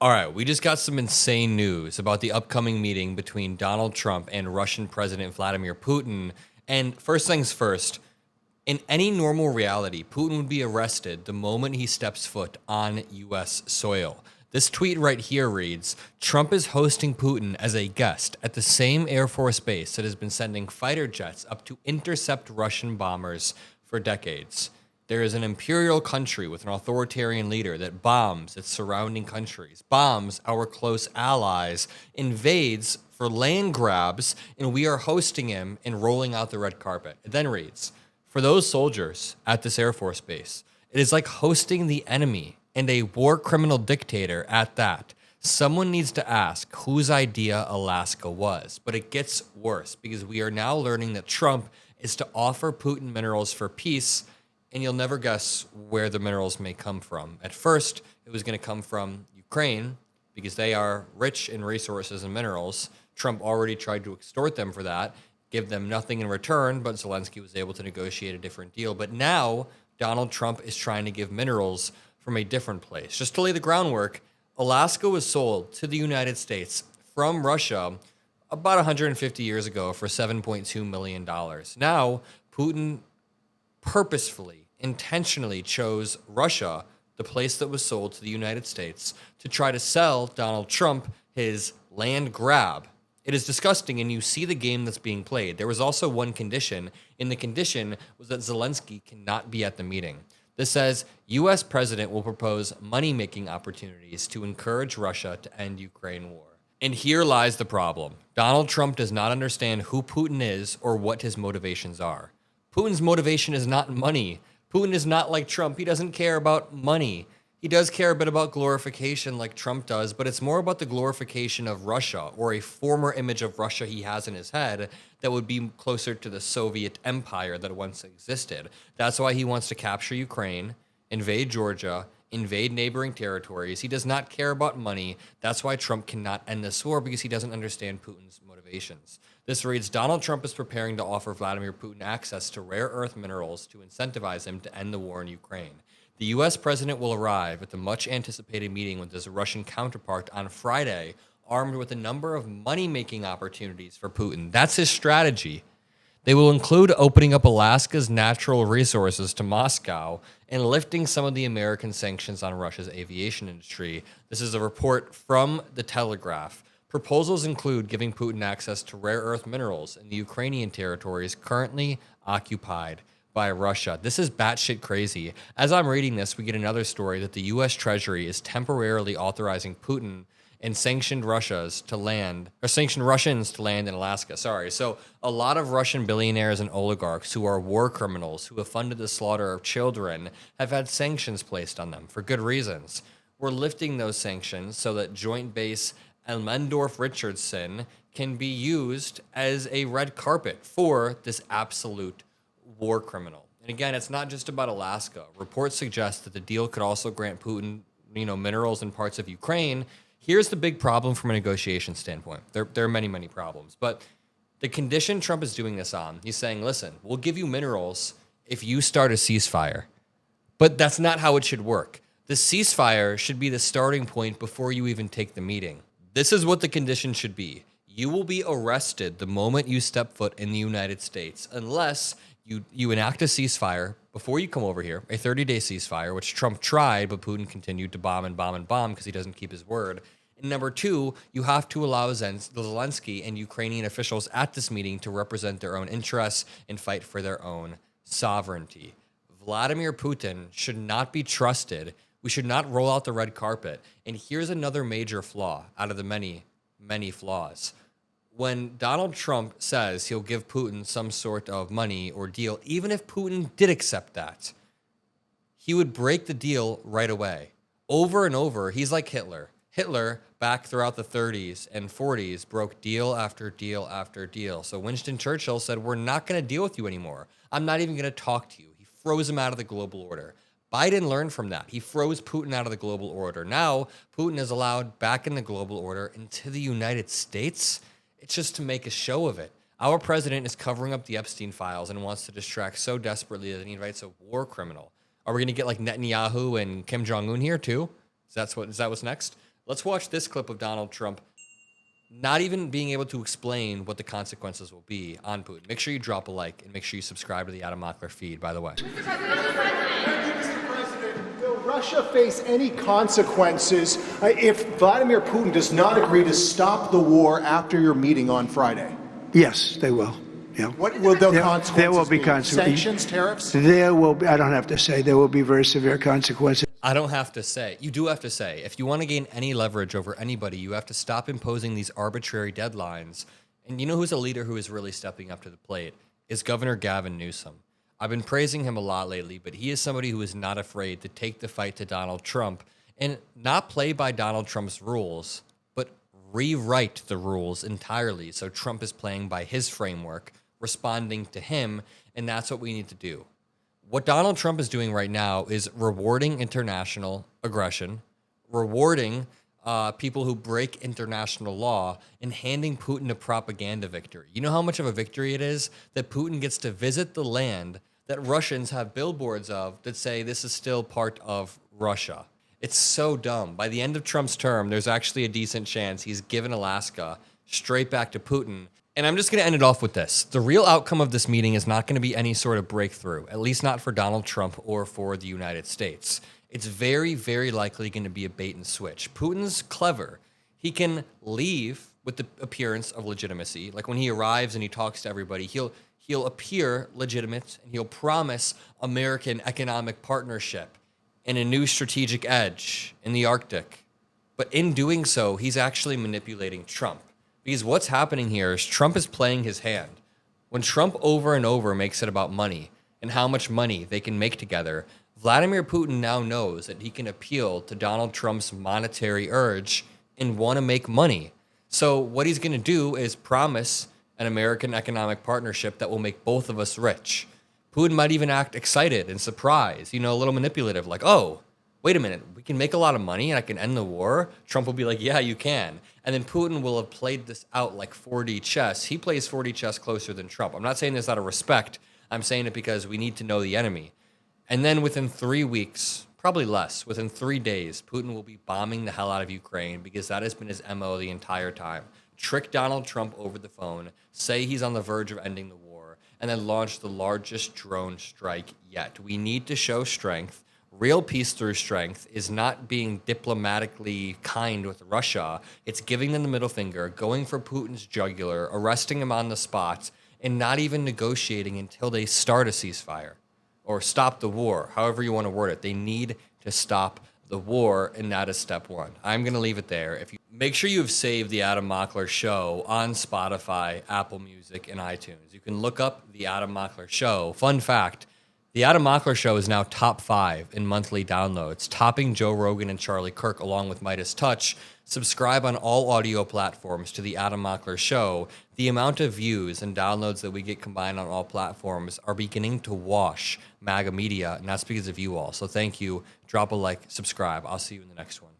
All right, we just got some insane news about the upcoming meeting between Donald Trump and Russian President Vladimir Putin. And first things first, in any normal reality, Putin would be arrested the moment he steps foot on U.S. soil. This tweet right here reads, Trump is hosting Putin as a guest at the same Air Force base that has been sending fighter jets up to intercept Russian bombers for decades. There is an imperial country with an authoritarian leader that bombs its surrounding countries, bombs our close allies, invades for land grabs, and we are hosting him and rolling out the red carpet. It then reads, for those soldiers at this Air Force base, it is like hosting the enemy and a war criminal dictator at that. Someone needs to ask whose idea Alaska was. But it gets worse because we are now learning that Trump is to offer Putin minerals for peace, and you'll never guess where the minerals may come from. At first, it was going to come from Ukraine because they are rich in resources and minerals. Trump already tried to extort them for that, give them nothing in return, but Zelensky was able to negotiate a different deal. But now Donald Trump is trying to give minerals from a different place. Just to lay the groundwork, Alaska was sold to the United States from Russia about 150 years ago for $7.2 million. Now, Putin purposefully, intentionally chose Russia, the place that was sold to the United States, to try to sell Donald Trump his land grab. It is disgusting, and you see the game that's being played. There was also one condition, and the condition was that Zelensky cannot be at the meeting. This says, U.S. president will propose money-making opportunities to encourage Russia to end Ukraine war. And here lies the problem. Donald Trump does not understand who Putin is or what his motivations are. Putin's motivation is not money. Putin is not like Trump. He doesn't care about money. He does care a bit about glorification like Trump does, but it's more about the glorification of Russia, or a former image of Russia he has in his head that would be closer to the Soviet empire that once existed. That's why he wants to capture Ukraine, invade Georgia, invade neighboring territories. He does not care about money. That's why Trump cannot end this war, because he doesn't understand Putin's motivations. This reads, Donald Trump is preparing to offer Vladimir Putin access to rare earth minerals to incentivize him to end the war in Ukraine. The U.S. president will arrive at the much-anticipated meeting with his Russian counterpart on Friday, armed with a number of money-making opportunities for Putin. That's his strategy. They will include opening up Alaska's natural resources to Moscow and lifting some of the American sanctions on Russia's aviation industry. This is a report from The Telegraph. Proposals include giving Putin access to rare earth minerals in the Ukrainian territories currently occupied by Russia. This is batshit crazy. As I'm reading this, we get another story that the U.S. Treasury is temporarily authorizing Putin and sanctioned Russians to land in Alaska. So a lot of Russian billionaires and oligarchs who are war criminals who have funded the slaughter of children have had sanctions placed on them for good reasons. We're lifting those sanctions so that Joint Base Elmendorf-Richardson can be used as a red carpet for this absolute war criminal. And again, it's not just about Alaska. Reports suggest that the deal could also grant Putin, minerals in parts of Ukraine. Here's the big problem from a negotiation standpoint. There are many, many problems. But the condition Trump is doing this on, he's saying, listen, we'll give you minerals if you start a ceasefire. But that's not how it should work. The ceasefire should be the starting point before you even take the meeting. This is what the condition should be. You will be arrested the moment you step foot in the United States, unless you enact a ceasefire before you come over here, a 30-day ceasefire, which Trump tried, but Putin continued to bomb because he doesn't keep his word. And number two, you have to allow Zelensky and Ukrainian officials at this meeting to represent their own interests and fight for their own sovereignty. Vladimir Putin should not be trusted. We should not roll out the red carpet. And here's another major flaw out of the many, many flaws. When Donald Trump says he'll give Putin some sort of money or deal, even if Putin did accept that, he would break the deal right away. Over and over, he's like Hitler. Hitler, back throughout the 30s and 40s, broke deal after deal after deal. So Winston Churchill said, we're not going to deal with you anymore. I'm not even going to talk to you. He froze him out of the global order. Biden learned from that. He froze Putin out of the global order. Now, Putin is allowed back in the global order into the United States. It's just to make a show of it. Our president is covering up the Epstein files and wants to distract so desperately that he invites a war criminal. Are we going to get like Netanyahu and Kim Jong-un here too? Is that what's next? Let's watch this clip of Donald Trump not even being able to explain what the consequences will be on Putin. Make sure you drop a like and make sure you subscribe to the Adam Mockler feed, by the way. Thank you, Mr. President. Will Russia face any consequences if Vladimir Putin does not agree to stop the war after your meeting on Friday? Yes, they will. Yeah. What will the consequences There will be be? consequences. Sanctions, tariffs? There will be, I don't have to say, there will be very severe consequences. I don't have to say. You do have to say. If you want to gain any leverage over anybody, you have to stop imposing these arbitrary deadlines. And you know who's a leader who is really stepping up to the plate? Is Governor Gavin Newsom. I've been praising him a lot lately, but he is somebody who is not afraid to take the fight to Donald Trump and not play by Donald Trump's rules, but rewrite the rules entirely. So Trump is playing by his framework, responding to him, and that's what we need to do. What Donald Trump is doing right now is rewarding international aggression, rewarding people who break international law, and handing Putin a propaganda victory. You know how much of a victory it is that Putin gets to visit the land that Russians have billboards of that say this is still part of Russia. It's so dumb. By the end of Trump's term, there's actually a decent chance he's given Alaska straight back to Putin. And I'm just going to end it off with this. The real outcome of this meeting is not going to be any sort of breakthrough, at least not for Donald Trump or for the United States. It's very, very likely going to be a bait and switch. Putin's clever. He can leave with the appearance of legitimacy. Like when he arrives and he talks to everybody, he'll appear legitimate and he'll promise American economic partnership and a new strategic edge in the Arctic. But in doing so, he's actually manipulating Trump. Because what's happening here is Trump is playing his hand. When Trump over and over makes it about money and how much money they can make together, Vladimir Putin now knows that he can appeal to Donald Trump's monetary urge and want to make money. So what he's going to do is promise an American economic partnership that will make both of us rich. Putin might even act excited and surprised, a little manipulative, like, oh, wait a minute, we can make a lot of money and I can end the war? Trump will be like, yeah, you can. And then Putin will have played this out like 4D chess. He plays 4D chess closer than Trump. I'm not saying this out of respect. I'm saying it because we need to know the enemy. And then within 3 weeks, probably less, within 3 days, Putin will be bombing the hell out of Ukraine because that has been his MO the entire time. Trick Donald Trump over the phone, say he's on the verge of ending the war, and then launch the largest drone strike yet. We need to show strength. Real peace through strength is not being diplomatically kind with Russia. It's giving them the middle finger, going for Putin's jugular, arresting him on the spot, and not even negotiating until they start a ceasefire or stop the war, however you want to word it. They need to stop the war, and that is step one. I'm going to leave it there. If you make sure you have saved the Adam Mockler Show on Spotify, Apple Music, and iTunes. You can look up the Adam Mockler Show. Fun fact, the Adam Mockler Show is now top 5 in monthly downloads, topping Joe Rogan and Charlie Kirk along with MeidasTouch. Subscribe on all audio platforms to the Adam Mockler Show. The amount of views and downloads that we get combined on all platforms are beginning to wash MAGA media, and that's because of you all. So thank you. Drop a like, subscribe. I'll see you in the next one.